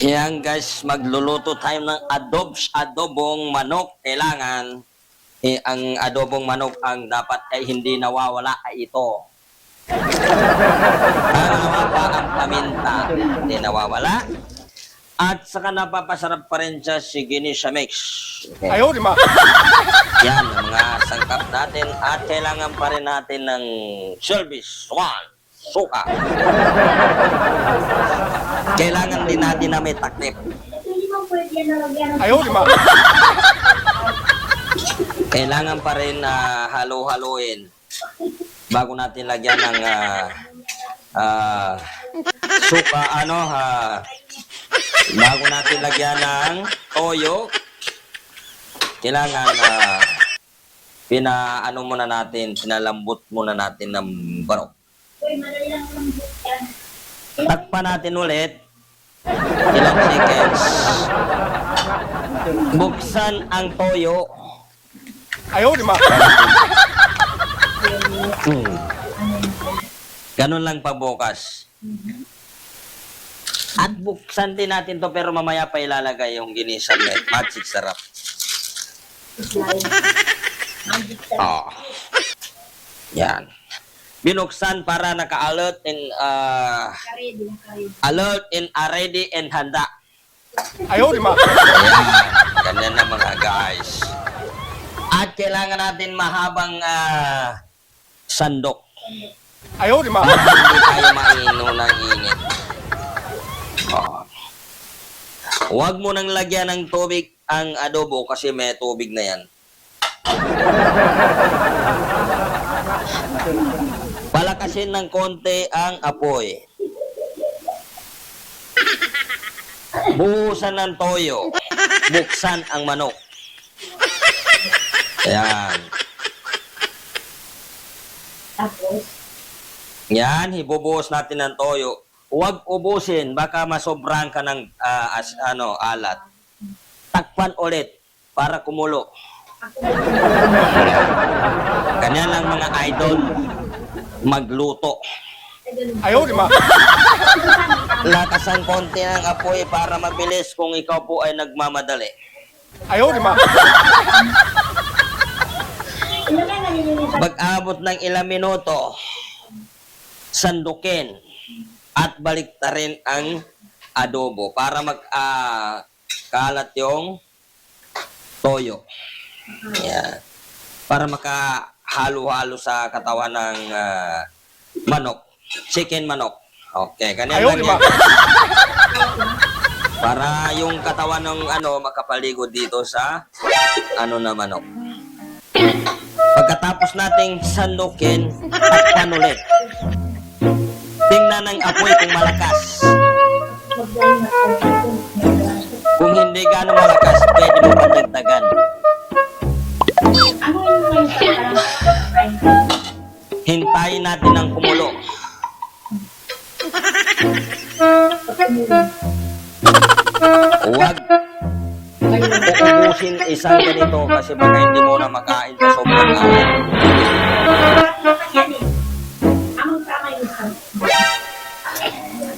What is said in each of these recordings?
Yan guys, magluluto tayo ng adobong manok. Kailangan ang adobong manok ang dapat ay hindi nawawala ay ito. Pangalawa pa ang paminta, hindi nawawala. At saka napapasarap pa rin siya si Ginisha Mix. Okay. Ayaw, di ma. Yan ang mga sangkap natin at kailangan pa rin natin ng service. One, suka. Kailangan din natin na may takip. Ayaw, di ma. Kailangan pa rin halo-haloin bago natin lagyan ng suka, bago natin lagyan ng toyo. Kailangan pinalambot muna natin ng barok. Takpan natin ulit. Ilang seconds. Buksan ang toyo. Ayaw, di ma. Ganun lang pabukas. At buksan din natin to pero mamaya pa ilalagay yung ginisang net. Magic sarap. Oh. Yan. Binuksan para naka-alert and ready and handa. Ayaw, di ma. Ayan. Ganyan na mga guys. At kailangan natin mahabang sandok. Ayaw, di ma. Para hindi tayo maino ng init. Oh. Huwag mo nang lagyan ng tubig ang adobo kasi may tubig na yan. Palakasin ng konti ang apoy. Buhusan ng toyo. Buksan ang manok. Ayan. Yan, ibubuhos natin ng toyo. Huwag ubusin, baka masobrang ka ng alat. Takpan ulit para kumulo. Ganyan lang mga idol magluto. Ayaw, di ma. Lakasan konti ng apoy para mabilis kung ikaw po ay nagmamadali. Ayaw, di ma. Pag-abot ng ilang minuto, sandukin at baliktarin ang adobo para kalat yung toyo. Yan. Para makahalo-halo sa katawan ng manok. Chicken manok. Okay, ganyan Ayaw, lang di yan. ma. Para yung katawan ng makapaligod dito sa na manok. Pagkatapos nating sandukin, takpan ulit. Tingnan ng apoy kung malakas. Kung hindi gano'ng malakas, pwede mo pandagdagan. Hintayin natin ang kumulo. Huwag uubusin isang ganito kasi baka hindi mo na makain sa sobrang alat.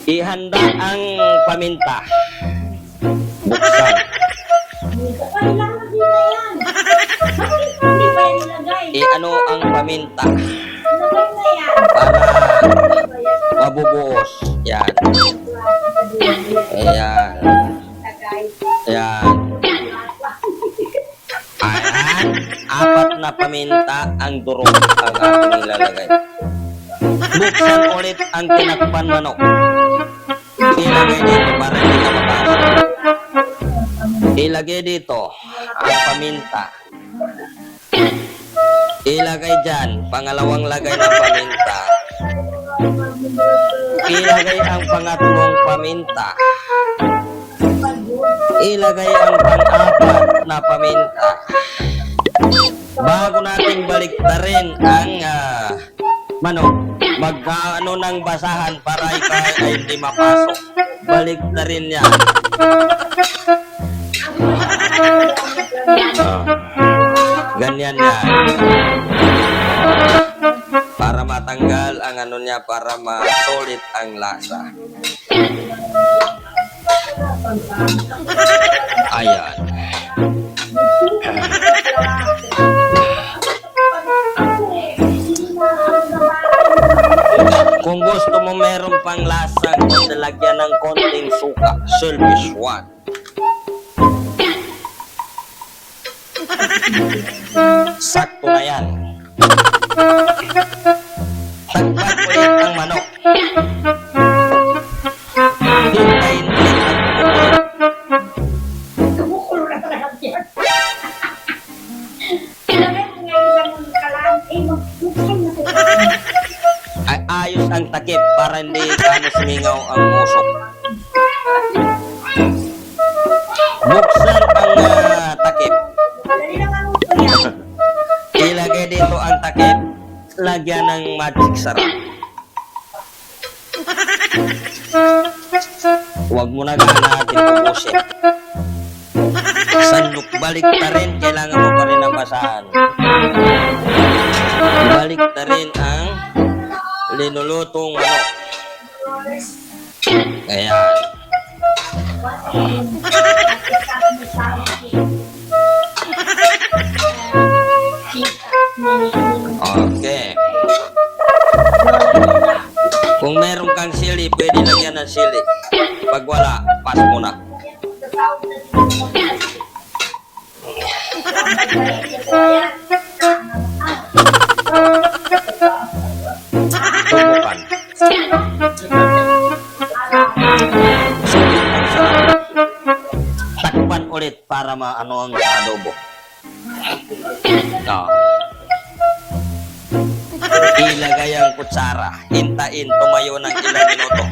Ihanda ang paminta. Buksan. Ang paminta para mabubuhos. Yan. Ayan. Ayan. Ayan. 4 na paminta ang durog ang ating ilalagay. Buksan ulit ang tinakpan manok. Ilagay dito para hindi na mapasok. Ilagay dito ang paminta. Ilagay dyan, pangalawang lagay ng paminta. Ilagay ang pangatlong paminta. Ilagay ang pang-apat na paminta. Bago nating baliktarin ang manok, magkaano ng basahan para ikaw ay hindi mapasok. Baliktarin yan. Ganyan yan. Para matanggal ang niya, para ma-solid ang lasa. Ayan. Kung gusto mo meron pang lasang kung nalagyan ng konting suka, selfish one. Sakto na yan. Tagpan ulit ang manok. Hintayin ulit ang kumukulo. Kumukulo na talaga yan. Kailangan mo ngayon lang kalaan, magbuksan na sa Ay, ayos ang takip para hindi gaano sumingaw ang musok. Buksan ang takip. Dali lang ang uso yan. Ilagay dito ang takip. Lagyan ng magic sarap. Huwag mo na natin ubusin. Sandok balik ta rin. Kailangan mo pa rin ang basahan. Balik ta rin ang linulutong manok. Ayan. Okay. Kung meron kang sili, pwede lagyan ng sili. Pag wala, pass mo na. Subukan. Sulit ang sarap. Takpan ulit para maano ang adobo. Ilagay ang kutsara. Hintayin tumayo ng ilang minuto.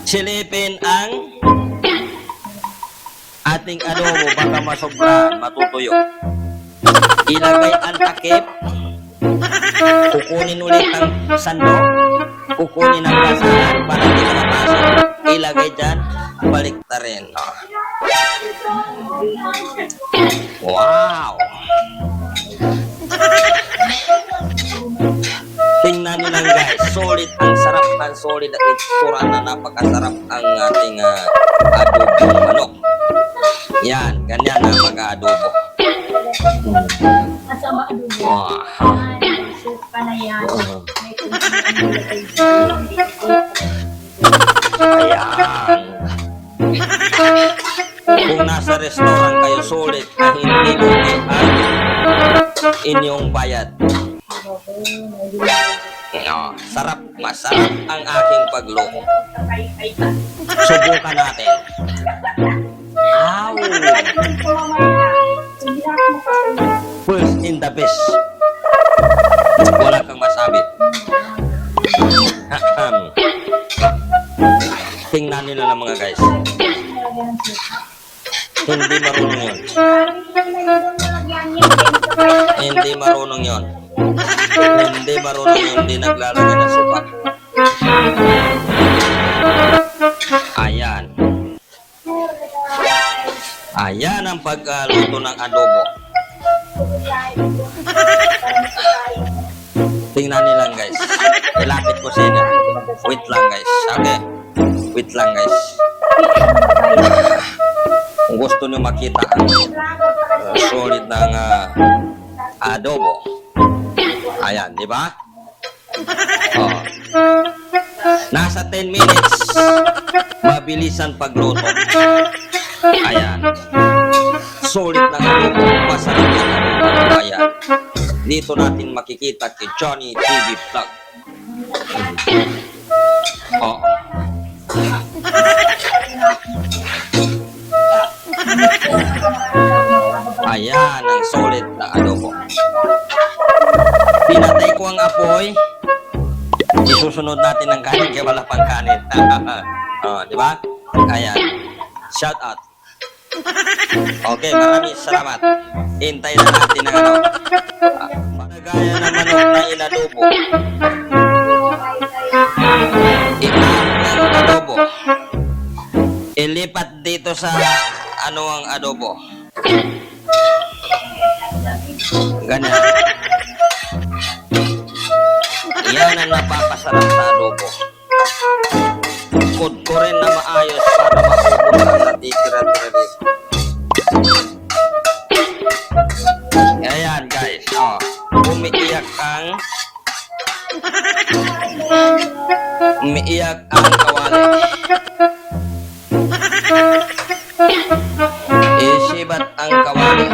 Silipin ang ating adobo baka masobrahan, matutuyo. Ilagay ang takip. Kukunin ulit ang sandok. Kukunin ang basahan para hindi ka mapasok. Ilagay dyan. Balik ta rin. Wow! Tingnan nyo lang guys. Solid ang sarap ng solid at itsura na napakasarap ang ating adobo manok. Yan. Ganyan na mag-adobo. Asama adobo. Wow. Soup ka na yan. Ayan. Kung nasa restaurant kayo, sulit na hindi lugi ang inyong bayad. Sarap, masarap ang aking pagloko. Subukan natin. Ow! First in the best. Wala kang masabi. Tingnan nila lang mga guys. Hindi marunong yun. Hindi marunong yun. Hindi marunong yun. Hindi naglalagay ng suka. Ayan. Ayan ang pagluto ng adobo. Tingnan nila guys. Ilapit ko sa inyo. Wait lang guys. Okay. Wait lang guys. Kung gusto nyo makita ang solid ng adobo. Ayan, di ba? Oh. Nasa 10 minutes. Mabilisan pagluto. Ayan. Solid ng adobo. Masarap ng adobo. Ayan. Dito natin makikita kay Johnny TV Vlog. Oh. Ayan ang solid na adobo. Pinatay ko ang apoy. Isusunod natin ang kanin kaya wala pang kanin. Di ba? Ayan. Shout out. Okay, maraming salamat. Hintay na natin ang ano. Panagaya ng manok na inadobo. Ipaang ng adobo. Ilipat dito sa ano ang adobo. Ganyan. Yan ang napapasarap sa adobo. Food ko rin na maayos para maubos ang natitira-tira dito. Ayan guys, oh. Umiiyak ang kawali. Isibat ang kawali.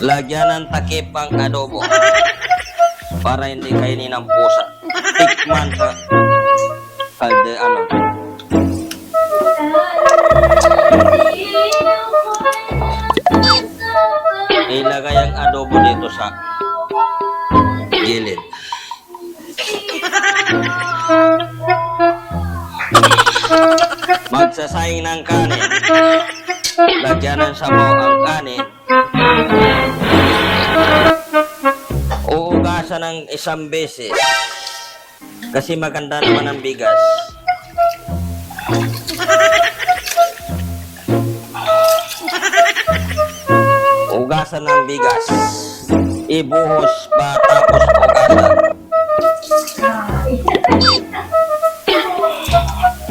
Lagyan ng takip ang adobo para hindi kainin ng pusa. Tikman sa ilagay ang adobo dito sa gilid. Magsasayang ng kanin. Lagyan ng sabaw ang kanin. Uugasan ng isang beses. Kasi maganda naman ang bigas. Ugasan ng bigas. Ibuhos ba tapos ugasan.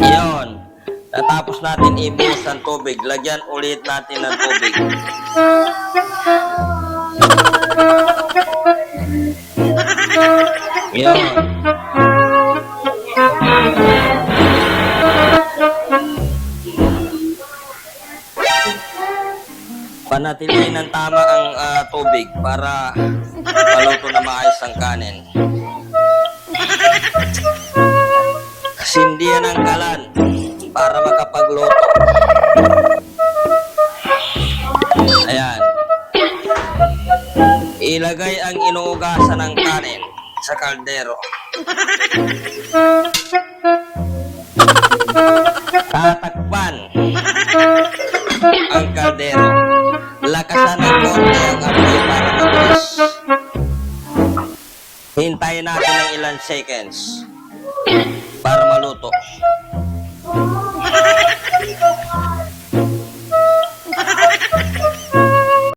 Yun. Natapos natin ibuhos ang tubig. Lagyan ulit natin ng tubig. Yun. Panatilihin ng tama ang tubig para maluto na maayos ang kanin. Sindihan ang kalan para makapagluto. Ayan. Ilagay ang inuugasan ng kanin sa kaldero. Tatakpan ang kaldero. Lakasan ng konti ang apoy para mabilis. Hintayin natin ng ilang seconds para maluto.